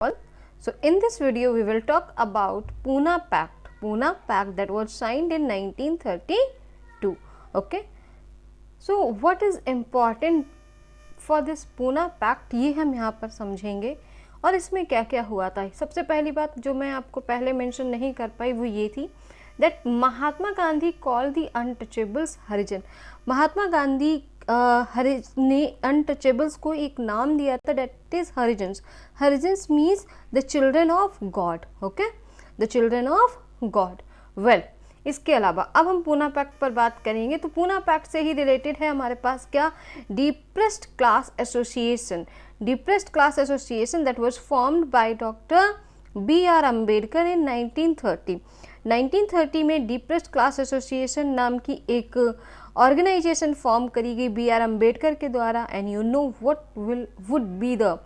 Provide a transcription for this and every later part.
all. So in this video we will talk about Pune Pact that was signed in 1932. Okay, so what is important for this Pune Pact, ये हम यहाँ पर समझेंगे और इसमें क्या क्या हुआ था। सबसे पहली बात जो मैं आपको पहले मेंशन नहीं कर पाई वो ये थी that Mahatma Gandhi call the untouchables Harijan. Mahatma Gandhi ने अनटचेबल्स को एक नाम दिया था that is Harijans. Harijans means the children of God. Okay, the children of God. Well, इसके अलावा अब हम पूना पैक्ट पर बात करेंगे तो पूना पैक्ट से ही रिलेटेड है हमारे पास क्या, depressed class association. Depressed class association that was formed by doctor B.R. Ambedkar in 1930। 1930 में डिप्रेस्ड क्लास एसोसिएशन नाम की एक ऑर्गेनाइजेशन फॉर्म करी गई B.R. अम्बेडकर के द्वारा। And you know what would be the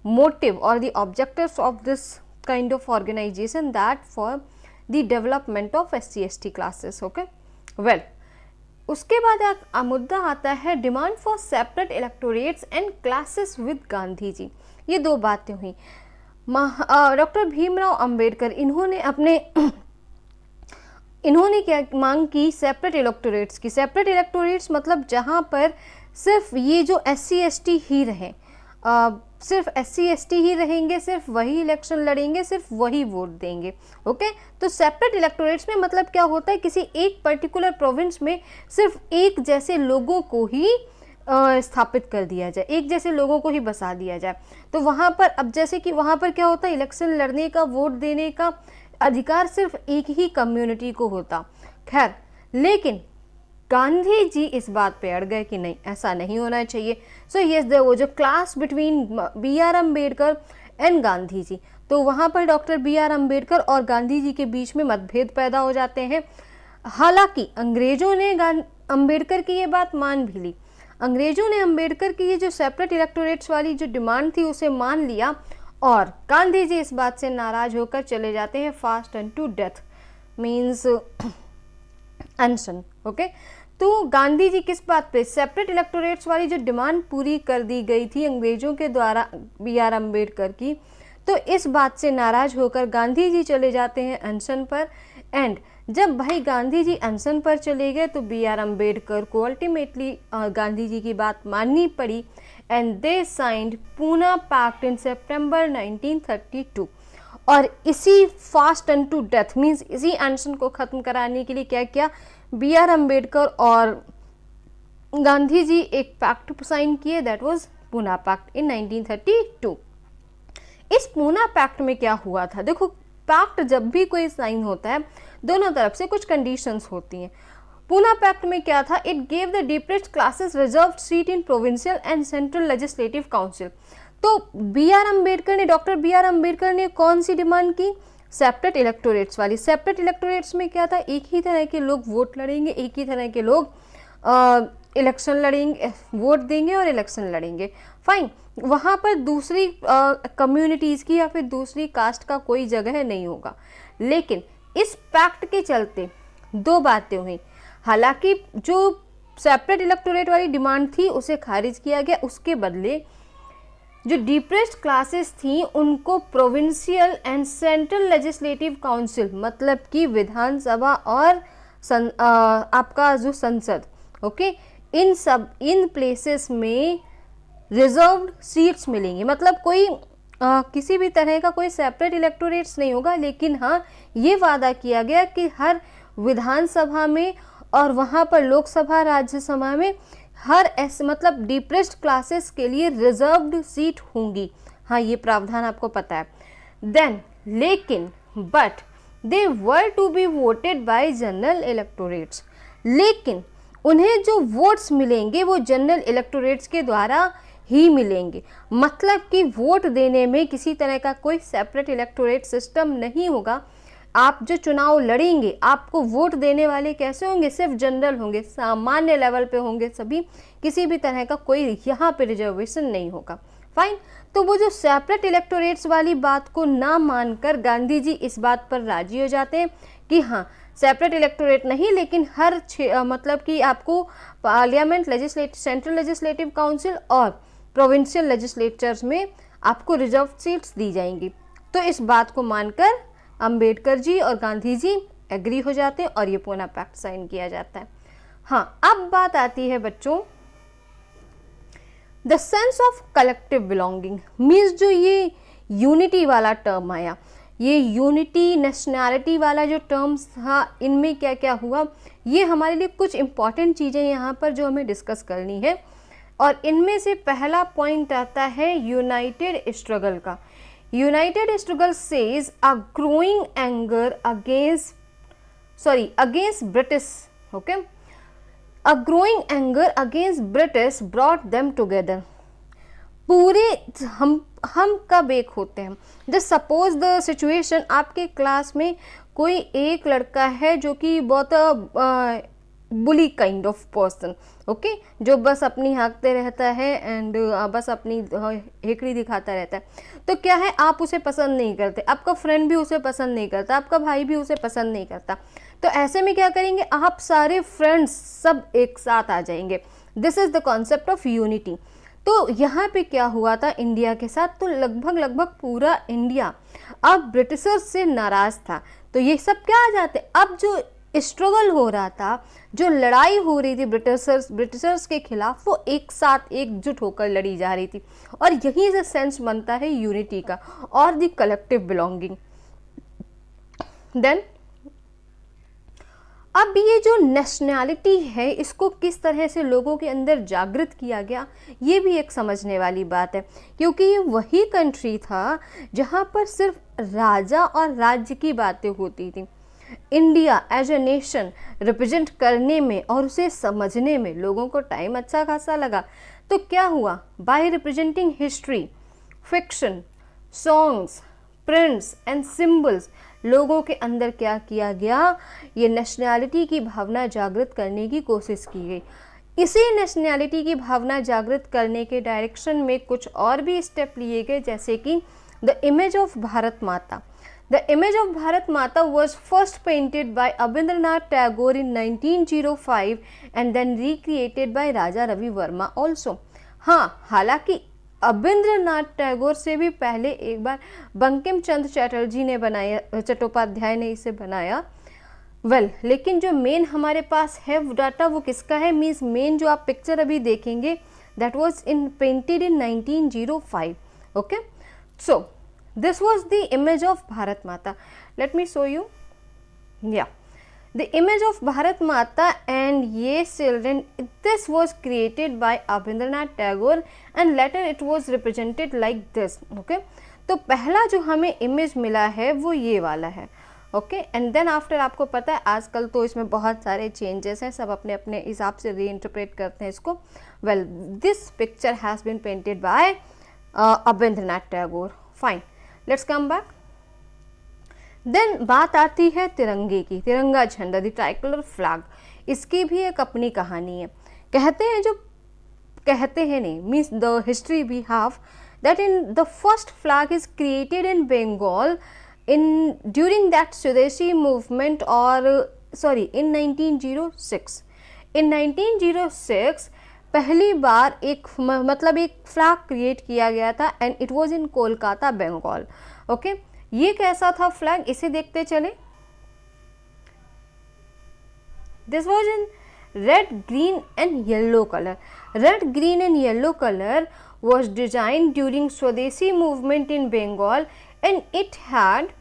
motive और the objectives of this kind of organisation, that for the development of SC/ST classes. Okay, well, उसके बाद मुद्दा आता है demand for separate electorates and classes with Gandhi ji. ये दो बातें हुई। डॉक्टर भीमराव अंबेडकर इन्होंने क्या मांग की, सेपरेट इलेक्टोरेट्स की। सेपरेट इलेक्टोरेट्स मतलब जहाँ पर सिर्फ ये जो SC/ST ही रहें, सिर्फ SC/ST ही रहेंगे, सिर्फ वही इलेक्शन लड़ेंगे, सिर्फ वही वोट देंगे। ओके, तो सेपरेट इलेक्टोरेट्स में मतलब क्या होता है, किसी एक पर्टिकुलर प्रोविंस में सिर्फ एक जैसे लोगों को ही स्थापित कर दिया जाए, एक जैसे लोगों को ही बसा दिया जाए। तो वहाँ पर अब जैसे कि वहाँ पर क्या होता है, इलेक्शन लड़ने का, वोट देने का अधिकार सिर्फ एक ही कम्युनिटी को होता। खैर, लेकिन गांधी जी इस बात पे अड़ गए कि नहीं, ऐसा नहीं होना चाहिए। So yes, there was a clash between B.R. Ambedkar and Gandhi ji. तो वहाँ पर डॉक्टर B.R. अम्बेडकर और गांधी जी के बीच में मतभेद पैदा हो जाते हैं। हालांकि अंग्रेजों ने अम्बेडकर की ये बात मान भी ली। अंग्रेजों ने अम्बेडकर की ये जो सेपरेट इलेक्टोरेट्स वाली जो डिमांड थी उसे मान लिया और गांधी जी इस बात से नाराज होकर चले जाते हैं fast and to death, means अनशन। ओके, तो गांधी जी किस बात पे, सेपरेट इलेक्टोरेट्स वाली जो डिमांड पूरी कर दी गई थी अंग्रेजों के द्वारा B.R. अम्बेडकर की, तो इस बात से नाराज होकर गांधी जी चले जाते हैं अनशन पर। एंड जब भाई गांधी जी अनशन पर चले गए तो B.R. अम्बेडकर को अल्टीमेटली गांधी जी की बात माननी पड़ी and they signed Poona pact in सितंबर 1932। और इसी fast and to death means इसी अनशन को खत्म कराने के लिए क्या किया, B.R. अम्बेडकर और गांधी जी एक पैक्ट साइन किए, दैट वाज पूना पैक्ट इन 1932। इस पूना पैक्ट में क्या हुआ था, देखो पैक्ट जब भी कोई साइन होता है दोनों तरफ से कुछ कंडीशंस होती हैं। पूना पैक्ट में क्या था, it gave the depressed classes reserved seat in provincial and central legislative council. तो B.R. अम्बेडकर ने, डॉक्टर B.R. अम्बेडकर ने कौन सी डिमांड की, सेपरेट इलेक्टोरेट्स वाली। सेपरेट इलेक्टोरेट्स में क्या था, एक ही तरह के लोग वोट लड़ेंगे, एक ही तरह के लोग इलेक्शन लड़ेंगे, वोट देंगे और इलेक्शन लड़ेंगे। फाइन, वहाँ पर दूसरी कम्युनिटीज़ की या फिर दूसरी कास्ट का कोई जगह नहीं होगा। लेकिन इस पैक्ट के चलते दो बातें हुई। हालांकि जो सेपरेट इलेक्टोरेट वाली डिमांड थी उसे खारिज किया गया, उसके बदले जो डिप्रेस्ड क्लासेस थी उनको provincial and central legislative council, मतलब कि विधानसभा और आपका जो संसद, ओके, इन प्लेसेस में रिजर्व्ड सीट्स मिलेंगी। मतलब कोई किसी भी तरह का कोई सेपरेट इलेक्टोरेट्स नहीं होगा, लेकिन हाँ ये वादा किया गया कि हर विधानसभा में और वहाँ पर लोकसभा राज्यसभा में हर ऐसे मतलब डिप्रेस्ड क्लासेस के लिए रिजर्व्ड सीट होंगी। हाँ, ये प्रावधान आपको पता है। देन लेकिन but they were to be voted by general electorates. लेकिन उन्हें जो वोट्स मिलेंगे वो जनरल इलेक्टोरेट्स के द्वारा ही मिलेंगे। मतलब कि वोट देने में किसी तरह का कोई सेपरेट इलेक्टोरेट सिस्टम नहीं होगा। आप जो चुनाव लड़ेंगे आपको वोट देने वाले कैसे होंगे, सिर्फ जनरल होंगे, सामान्य लेवल पे होंगे सभी, किसी भी तरह का कोई यहाँ पे रिजर्वेशन नहीं होगा। फाइन, तो वो जो सेपरेट इलेक्टोरेट्स वाली बात को ना मानकर गांधी जी इस बात पर राजी हो जाते हैं कि हाँ सेपरेट इलेक्टोरेट नहीं, लेकिन हर मतलब कि आपको पार्लियामेंट, सेंट्रल लेजिस्लेटिव काउंसिल और प्रोविंशियल लेजिस्लेचर्स में आपको रिजर्व सीट्स दी जाएंगी। तो इस बात को मानकर अंबेडकर जी और गांधी जी एग्री हो जाते हैं और ये पूना पैक्ट साइन किया जाता है। हाँ, अब बात आती है बच्चों the sense of collective belonging, means जो ये यूनिटी वाला टर्म आया, ये यूनिटी नेशनैलिटी वाला जो टर्म्स था, इनमें क्या क्या हुआ, ये हमारे लिए कुछ इंपॉर्टेंट चीज़ें यहाँ पर जो हमें डिस्कस करनी है। और इनमें से पहला पॉइंट आता है यूनाइटेड स्ट्रगल का। United struggle says a growing anger against British, okay, a growing anger against British brought them together. पूरे हम कब एक होते हैं, जस्ट सपोज द सिचुएशन, आपके क्लास में कोई एक लड़का है जो कि बहुत बुली काइंड ऑफ पर्सन, ओके, जो बस अपनी हाँकते रहता है एंड बस अपनी हेकड़ी दिखाता रहता है, तो क्या है, आप उसे पसंद नहीं करते, आपका फ्रेंड भी उसे पसंद नहीं करता, आपका भाई भी उसे पसंद नहीं करता। तो ऐसे में क्या करेंगे, आप सारे फ्रेंड्स सब एक साथ आ जाएंगे। This is the concept of unity. तो यहाँ पे क्या हुआ था इंडिया के साथ, तो लगभग पूरा इंडिया अब ब्रिटिशर्स से नाराज था। तो ये सब क्या आ जाते, अब जो स्ट्रगल हो रहा था, जो लड़ाई हो रही थी ब्रिटिशर्स के खिलाफ, वो एक साथ एकजुट होकर लड़ी जा रही थी। और यही से सेंस बनता है यूनिटी का और द कलेक्टिव बिलोंगिंग। देन अब ये जो नेशनैलिटी है, इसको किस तरह से लोगों के अंदर जागृत किया गया, ये भी एक समझने वाली बात है, क्योंकि ये वही कंट्री था जहाँ पर सिर्फ राजा और राज्य की बातें होती थी। India as a nation represent करने में और उसे समझने में लोगों को टाइम अच्छा खासा लगा। तो क्या हुआ, by representing history, fiction, songs, prints and symbols, लोगों के अंदर क्या किया गया, ये नेशनैलिटी की भावना जागृत करने की कोशिश की गई। इसी नेशनैलिटी की भावना जागृत करने के डायरेक्शन में कुछ और भी स्टेप लिए गए, जैसे कि द इमेज ऑफ भारत माता। The image of Bharat Mata was first painted by Abhindranath Tagore in 1905 and then recreated by Raja Ravi Verma also. हाँ, हालांकि अबिंद्रनाथ टैगोर से भी पहले एक बार बंकिम चंद्र चटर्जी ने बनाया, चट्टोपाध्याय ने इसे बनाया। लेकिन जो मेन हमारे पास है डाटा वो किसका है, मीन्स मेन जो आप पिक्चर अभी देखेंगे that was painted in 1905, okay. So this was the image of Bharat Mata. Let me show you. Yeah, the image of Bharat Mata and ye children, this was created by Abhindranath Tagore and later it was represented like this, okay. तो पहला जो हमें image मिला है वो ये वाला है, ओके। एंड देन आफ्टर आपको पता है आजकल तो इसमें बहुत सारे चेंजेस हैं, सब अपने अपने हिसाब से रीइंटरप्रेट करते हैं इसको। This picture has been painted by Abindranath Tagore. Fine, let's come back. Then बात आती है तिरंगे की, तिरंगा झंडा, द ट्राइकलर फ्लैग। इसकी भी एक अपनी कहानी है। कहते हैं नहीं, means the history we have that in the first flag is created in Bengal in during that Swadeshi movement, और सॉरी इन 1906। इन 1906 पहली बार एक फ्लैग क्रिएट किया गया था and it was in Kolkata, Bengal, okay. ये कैसा था फ्लैग, इसे देखते चले। This was in red, green and yellow colour. Red, green and yellow colour was designed during Swadeshi movement in Bengal and it had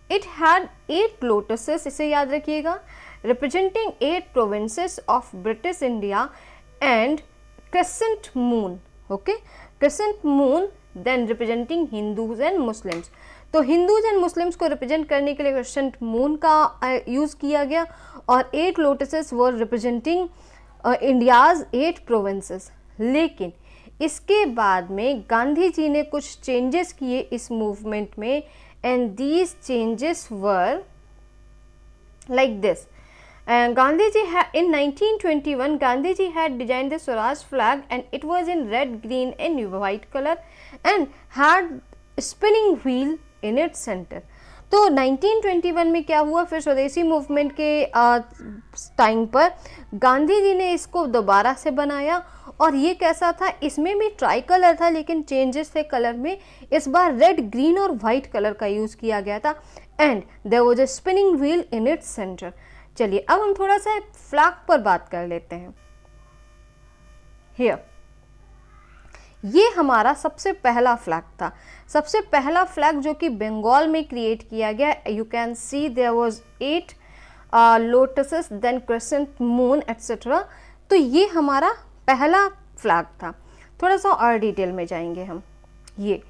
8 lotuses, इसे याद रखिएगा, representing 8 provinces of British India and crescent moon, okay, crescent moon then representing Hindus and Muslims। तो Hindus and Muslims को represent करने के लिए crescent moon का use किया गया और 8 लोटसेस वर रिप्रेजेंटिंग इंडियाज 8 प्रोविंसेस। लेकिन इसके बाद में गांधी जी ने कुछ चेंजेस किए इस मूवमेंट में and these changes were like this. Gandhiji had in 1921 Gandhiji had designed the Swaraj flag and it was in red, green and white color and had spinning wheel in its center। तो 1921 में क्या हुआ, फिर स्वदेशी movement के time पर गांधी जी ने इसको दोबारा से बनाया और ये कैसा था, इसमें भी ट्राई कलर था लेकिन चेंजेस थे कलर में, इस बार रेड, ग्रीन और वाइट कलर का यूज़ किया गया था, and there was a spinning wheel in its centre. चलिए अब हम थोड़ा सा फ्लैग पर बात कर लेते हैं। हियर ये हमारा सबसे पहला फ्लैग था, सबसे पहला फ्लैग जो कि बंगाल में क्रिएट किया गया। You can see there was 8 lotuses, then crescent, moon etcetera. तो ये हमारा पहला फ्लैग था। थोड़ा सा और डिटेल में जाएंगे हम। ये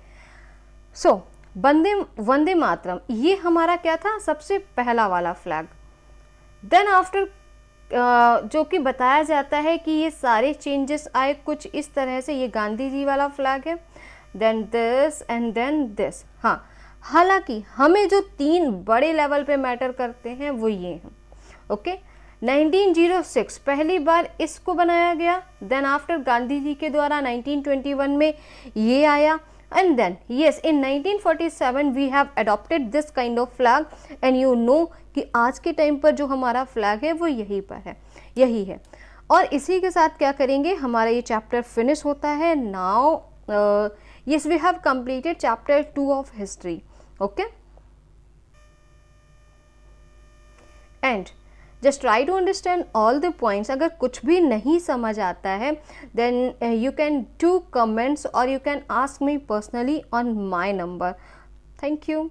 वंदे मातरम, ये हमारा क्या था, सबसे पहला वाला फ्लैग। देन आफ्टर जो कि बताया जाता है कि ये सारे चेंजेस आए कुछ इस तरह से। ये गांधी जी वाला फ्लैग है, then this and then this. हाँ, हालांकि हमें जो 3 बड़े लेवल पे मैटर करते हैं वो ये हैं। ओके, 1906 पहली बार इसको बनाया गया, देन आफ्टर गांधी जी के द्वारा 1921 में ये आया, and then yes in 1947 we have adopted this kind of flag, and you know कि आज के टाइम पर जो हमारा फ्लैग है वो यही पर है, यही है। और इसी के साथ क्या करेंगे, हमारा ये चैप्टर फिनिश होता है। Now yes we have completed chapter 2 of history. Okay, and just try to understand all the points. अगर कुछ भी नहीं समझ आता है then you can do comments or you can ask me personally on my number. Thank you.